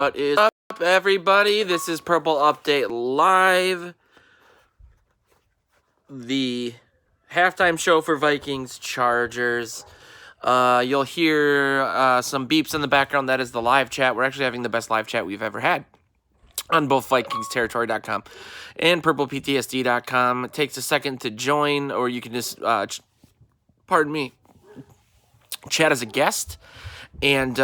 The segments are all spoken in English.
What is up, everybody? This is Purple Update Live. The halftime show for Vikings Chargers. You'll hear some beeps in the background. That is the live chat. We're actually having the best live chat we've ever had on both VikingsTerritory.com and purplePTSD.com. It takes a second to join, or you can just, chat as a guest and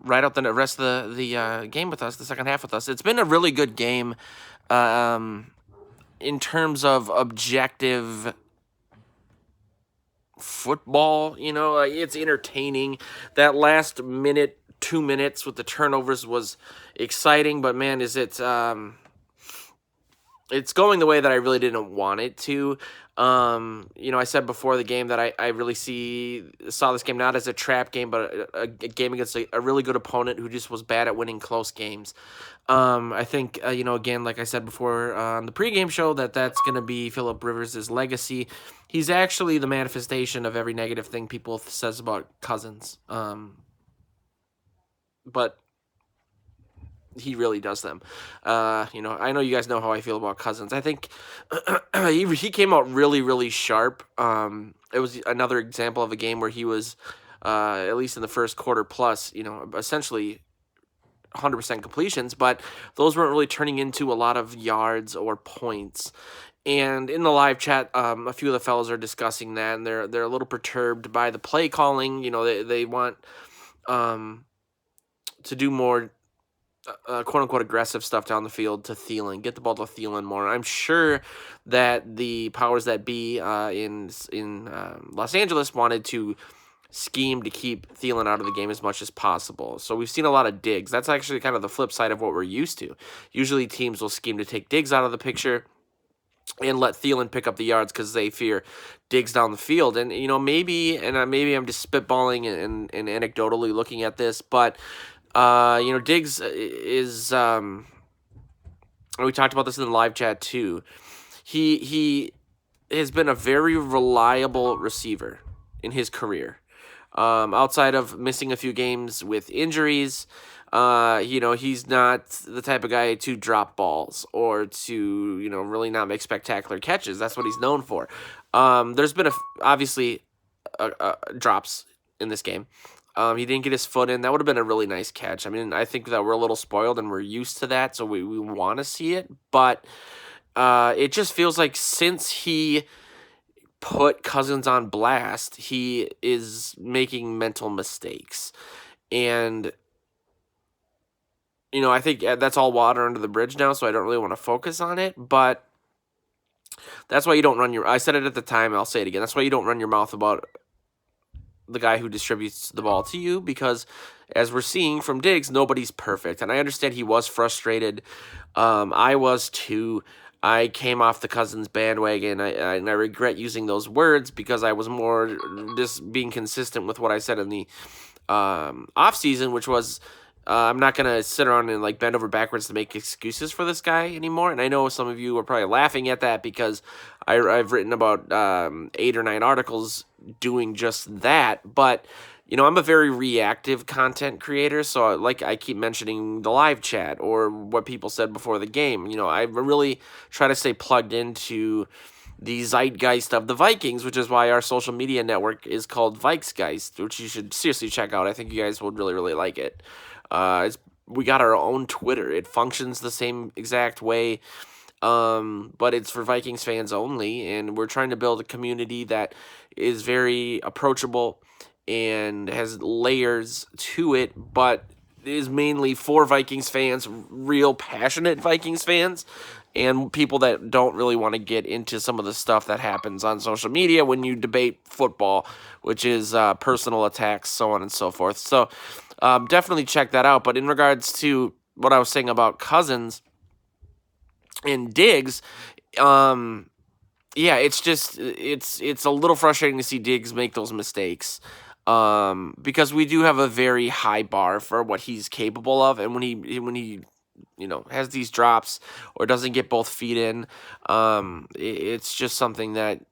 ride out the rest of the game with us, the second half with us. It's been a really good game in terms of objective football. It's entertaining. That last minute, 2 minutes with the turnovers was exciting, but man, is it it's going the way that I really didn't want it to. I said before the game that I really saw this game not as a trap game, but a game against a really good opponent who just was bad at winning close games. I think, again, like I said before on the pregame show, that's going to be Phillip Rivers' legacy. He's actually the manifestation of every negative thing people says about Cousins. But he really does them. I know you guys know how I feel about Cousins. I think he came out really, really sharp. It was another example of a game where he was, at least in the first quarter plus, essentially 100% completions, but those weren't really turning into a lot of yards or points. And in the live chat, a few of the fellas are discussing that, and they're a little perturbed by the play calling. They want to do more quote-unquote aggressive stuff down the field to Thielen, get the ball to Thielen more. I'm sure that the powers that be in Los Angeles wanted to scheme to keep Thielen out of the game as much as possible. So we've seen a lot of Diggs. That's actually kind of the flip side of what we're used to. Usually teams will scheme to take Diggs out of the picture and let Thielen pick up the yards because they fear Diggs down the field. And, maybe I'm just spitballing and anecdotally looking at this, but Diggs is, we talked about this in the live chat too. He has been a very reliable receiver in his career. Outside of missing a few games with injuries, he's not the type of guy to drop balls or to, really not make spectacular catches. That's what he's known for. There's been obviously drops in this game. He didn't get his foot in. That would have been a really nice catch. I mean, I think that we're a little spoiled and we're used to that, so we want to see it. But it just feels like since he put Cousins on blast, he is making mental mistakes. And, I think that's all water under the bridge now, so I don't really want to focus on it. But that's why you don't I said it at the time, I'll say it again. That's why you don't run your mouth about the guy who distributes the ball to you, because as we're seeing from Diggs, nobody's perfect. And I understand he was frustrated. I was too. I came off the Cousins bandwagon, and I regret using those words because I was more just being consistent with what I said in the offseason, which was I'm not going to sit around and bend over backwards to make excuses for this guy anymore. And I know some of you are probably laughing at that because I've written about 8 or 9 articles doing just that. But, I'm a very reactive content creator. So I keep mentioning the live chat or what people said before the game. I really try to stay plugged into the zeitgeist of the Vikings, which is why our social media network is called Vikesgeist, which you should seriously check out. I think you guys would really, really like it. We got our own Twitter. It functions the same exact way, but it's for Vikings fans only, and we're trying to build a community that is very approachable and has layers to it, but is mainly for Vikings fans, real passionate Vikings fans, and people that don't really want to get into some of the stuff that happens on social media when you debate football, which is personal attacks, so on and so forth. So definitely check that out. But in regards to what I was saying about Cousins and Diggs, it's just it's a little frustrating to see Diggs make those mistakes. Because we do have a very high bar for what he's capable of, and when he has these drops or doesn't get both feet in, it's just something that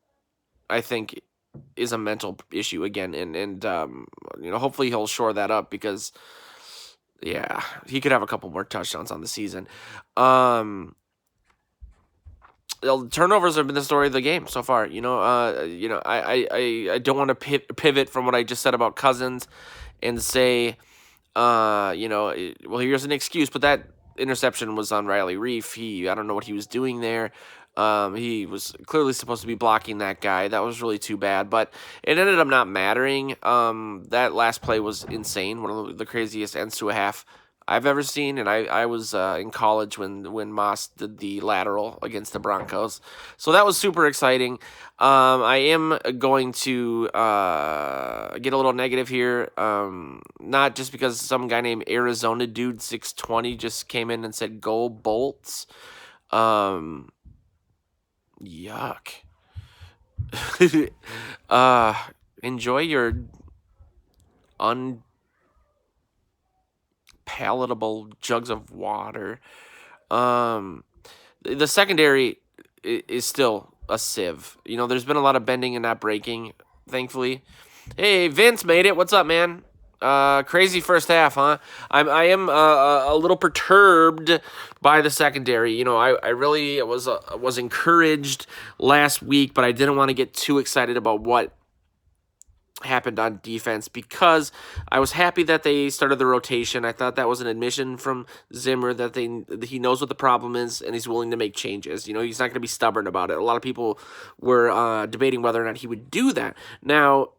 I think is a mental issue again, and hopefully he'll shore that up because Yeah, he could have a couple more touchdowns on the season. Turnovers have been the story of the game so far. I don't want to pivot from what I just said about Cousins and say, well, here's an excuse, but that interception was on Riley Reef. I don't know what he was doing there. He was clearly supposed to be blocking that guy. That was really too bad, but it ended up not mattering. That last play was insane. One of the craziest ends to a half I've ever seen, and I was in college when Moss did the lateral against the Broncos, so that was super exciting. I am going to get a little negative here, not just because some guy named Arizona Dude 620 just came in and said "Go Bolts." Yuck. Enjoy your unpalatable jugs of water. The secondary is still a sieve. There's been a lot of bending and not breaking, thankfully. Hey, Vince made it. What's up, man? Crazy first half, huh? I am a little perturbed by the secondary. I really was encouraged last week, but I didn't want to get too excited about what happened on defense because I was happy that they started the rotation. I thought that was an admission from Zimmer that he knows what the problem is and he's willing to make changes. He's not going to be stubborn about it. A lot of people were debating whether or not he would do that. Now,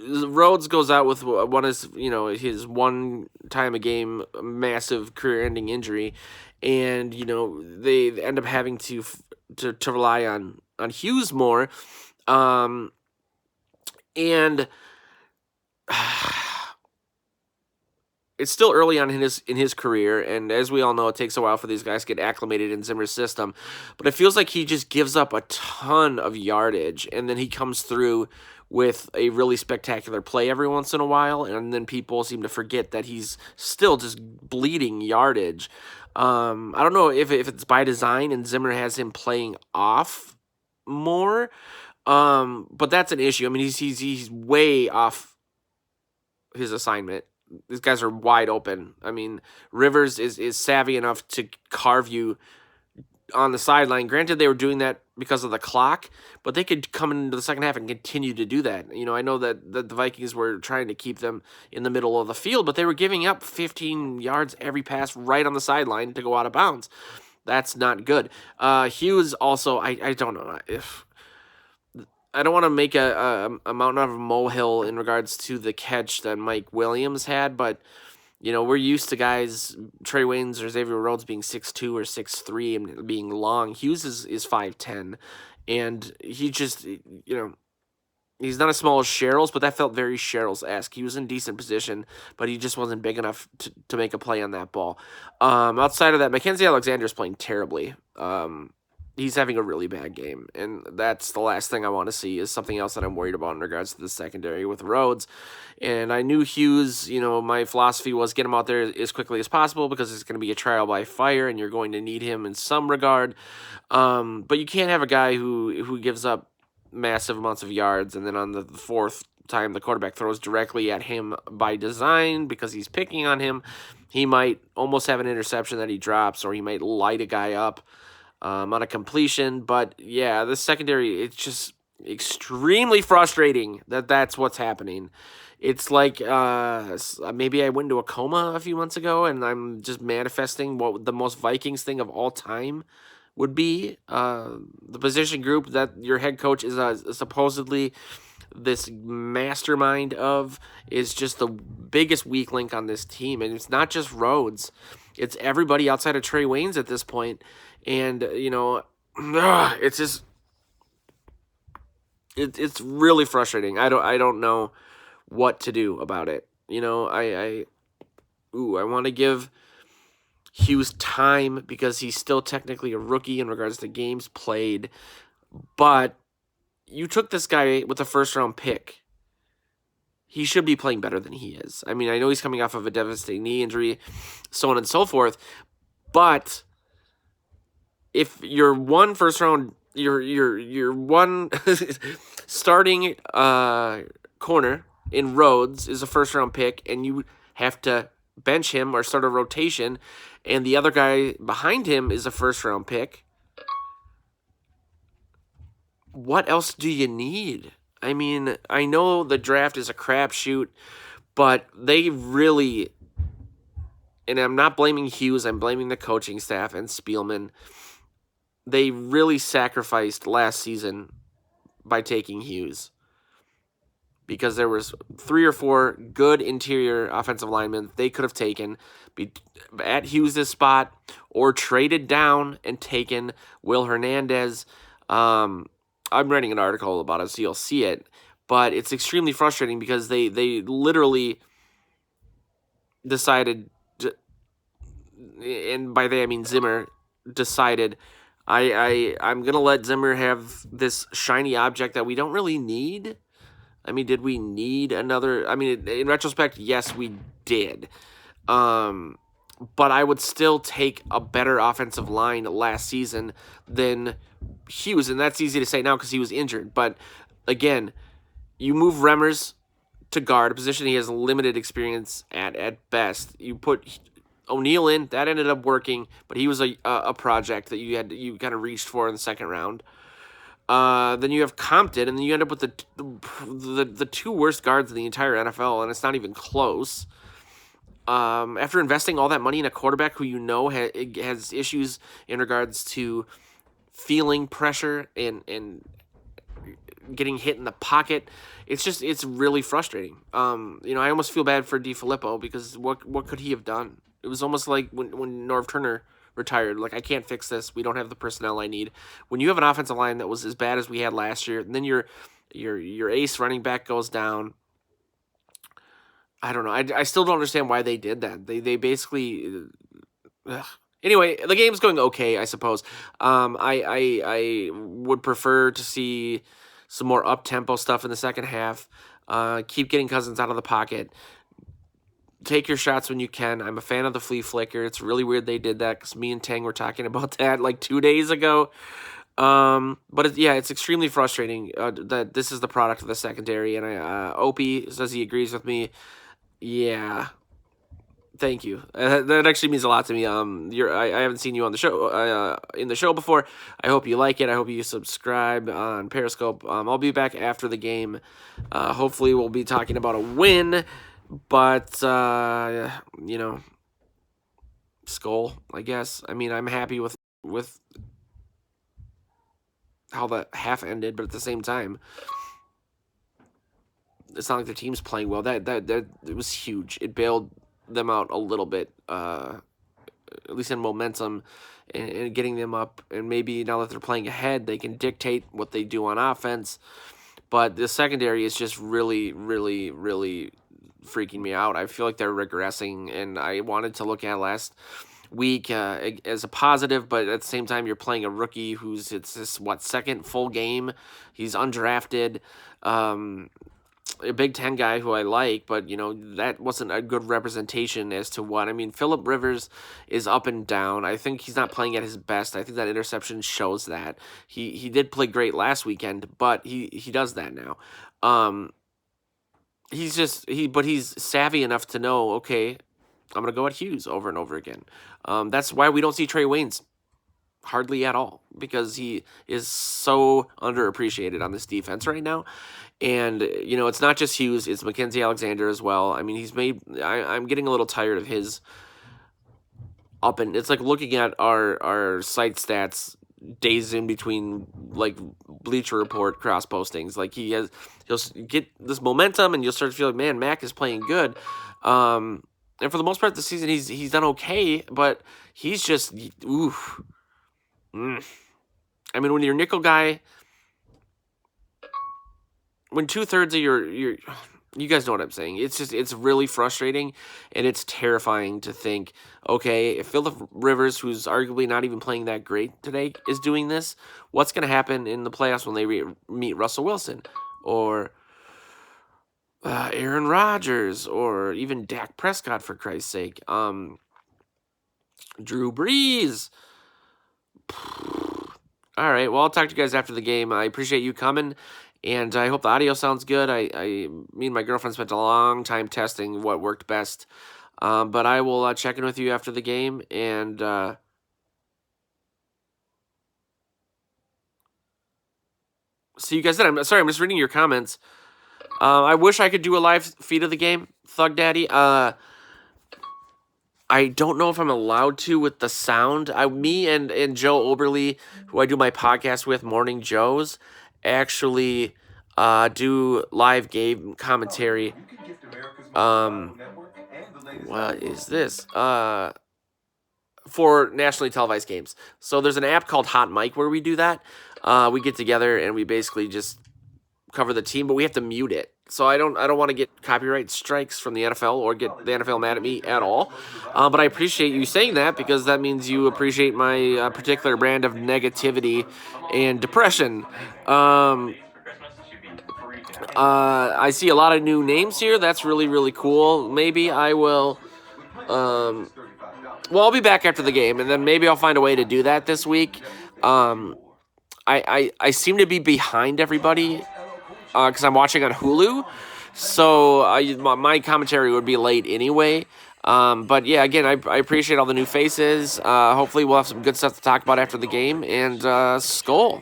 Rhodes goes out with his one time a game massive career-ending injury, and they end up having to rely on Hughes more, and it's still early on in his career, and as we all know, it takes a while for these guys to get acclimated in Zimmer's system. But it feels like he just gives up a ton of yardage, and then he comes through with a really spectacular play every once in a while, and then people seem to forget that he's still just bleeding yardage. I don't know if it's by design and Zimmer has him playing off more, but that's an issue. I mean, he's way off his assignment. These guys are wide open. I mean, Rivers is savvy enough to carve you on the sideline. Granted, they were doing that because of the clock, but they could come into the second half and continue to do that. I know that the Vikings were trying to keep them in the middle of the field, but they were giving up 15 yards every pass right on the sideline to go out of bounds. That's not good. Hughes also, I don't know if... I don't want to make a mountain out of a molehill in regards to the catch that Mike Williams had, but we're used to guys, Trey Waynes or Xavier Rhodes being 6'2" or 6'3" and being long. Hughes is 5'10", and he just, he's not as small as Sherrills, but that felt very Sherrills-esque. He was in decent position, but he just wasn't big enough to make a play on that ball. Outside of that, Mackenzie Alexander's playing terribly. He's having a really bad game, and that's the last thing I want to see is something else that I'm worried about in regards to the secondary with Rhodes. And I knew Hughes, my philosophy was get him out there as quickly as possible because it's going to be a trial by fire, and you're going to need him in some regard. But you can't have a guy who gives up massive amounts of yards, and then on the fourth time the quarterback throws directly at him by design because he's picking on him, he might almost have an interception that he drops, or he might light a guy up on a completion. But yeah, the secondary, it's just extremely frustrating that's what's happening. It's like maybe I went into a coma a few months ago and I'm just manifesting what the most Vikings thing of all time would be. The position group that your head coach is supposedly this mastermind of is just the biggest weak link on this team. And it's not just Rhodes. It's everybody outside of Trey Waynes at this point. And, it's just, it's really frustrating. I don't know what to do about it. I want to give Hughes time because he's still technically a rookie in regards to games played. But you took this guy with a first-round pick. He should be playing better than he is. I mean, I know he's coming off of a devastating knee injury, so on and so forth, but if your one first round, your one starting corner in Rhodes is a first round pick, and you have to bench him or start a rotation, and the other guy behind him is a first-round pick. What else do you need? I mean, I know the draft is a crapshoot, but they really, and I'm not blaming Hughes, I'm blaming the coaching staff and Spielman. They really sacrificed last season by taking Hughes, because there was 3 or 4 good interior offensive linemen they could have taken at Hughes' spot, or traded down and taken Will Hernandez. I'm writing an article about it, so you'll see it. But it's extremely frustrating because they literally decided, and by they I mean Zimmer, decided, I'm going to let Zimmer have this shiny object that we don't really need. I mean, did we need another? I mean, in retrospect, yes, we did. But I would still take a better offensive line last season than Hughes, and that's easy to say now because he was injured. But again, you move Remmers to guard, a position he has limited experience at best. You put O'Neal in, that ended up working, but he was a project that you kind of reached for in the second round. Then you have Compton, and then you end up with the 2 worst guards in the entire NFL, and it's not even close. After investing all that money in a quarterback who has issues in regards to feeling pressure and getting hit in the pocket, it's really frustrating. I almost feel bad for DiFilippo, because what could he have done? It was almost like when Norv Turner retired. Like, I can't fix this. We don't have the personnel I need. When you have an offensive line that was as bad as we had last year, and then your ace running back goes down, I don't know. I still don't understand why they did that. They basically. Anyway, the game's going okay, I suppose. I would prefer to see some more up-tempo stuff in the second half. Keep getting Cousins out of the pocket. Take your shots when you can. I'm a fan of the flea flicker. It's really weird they did that, because me and Tang were talking about that like 2 days ago. But it's extremely frustrating that this is the product of the secondary. And Opie says he agrees with me. Yeah, thank you. That actually means a lot to me. I haven't seen you on the show, in the show before. I hope you like it. I hope you subscribe on Periscope. I'll be back after the game. Hopefully, we'll be talking about a win. But Skull, I guess. I mean, I'm happy with how the half ended, but at the same time, it's not like the team's playing well. That it was huge. It bailed them out a little bit, at least in momentum, and getting them up. And maybe now that they're playing ahead, they can dictate what they do on offense. But the secondary is just really, really, really freaking me out. I feel like they're regressing, and I wanted to look at last week as a positive, but at the same time, you're playing a rookie it's his second full game. He's undrafted. A Big Ten guy who I like, but that wasn't a good representation as to what I mean. Phillip Rivers is up and down. I think he's not playing at his best. I think that interception shows that he did play great last weekend, but he does that now. He's savvy enough to know, okay, I'm gonna go at Hughes over and over again. That's why we don't see Trey Waynes hardly at all, because he is so underappreciated on this defense right now. And, it's not just Hughes, it's Mackenzie Alexander as well. I mean, I'm getting a little tired of his it's like looking at our site stats days in between, like, Bleacher Report cross postings. Like, he'll get this momentum, and you'll start to feel like, man, Mac is playing good. And for the most part this season, he's done okay, but he's just, oof. I mean, when your nickel guy, when 2/3 of you guys know what I'm saying. It's really frustrating, and it's terrifying to think, okay, if Phillip Rivers, who's arguably not even playing that great today, is doing this, what's going to happen in the playoffs when they meet Russell Wilson or Aaron Rodgers or even Dak Prescott, for Christ's sake? Drew Brees. All right, well, I'll talk to you guys after the game. I appreciate you coming, and I hope the audio sounds good. Me and my girlfriend spent a long time testing what worked best. But I will check in with you after the game and. See you guys then. I'm sorry, I'm just reading your comments. I wish I could do a live feed of the game, Thug Daddy. I don't know if I'm allowed to with the sound. Me and Joe Oberly, who I do my podcast with, Morning Joes, actually do live game commentary. What is this? For nationally televised games. So there's an app called Hot Mic where we do that. We get together and we basically just cover the team, but we have to mute it. So I don't want to get copyright strikes from the NFL or get the NFL mad at me at all. But I appreciate you saying that because that means you appreciate my particular brand of negativity and depression. I see a lot of new names here. That's really, really cool. Maybe I will. Well, I'll be back after the game, and then maybe I'll find a way to do that this week. I seem to be behind everybody because I'm watching on Hulu, so my commentary would be late anyway. But yeah, again, I appreciate all the new faces. Hopefully, we'll have some good stuff to talk about after the game, and Skol.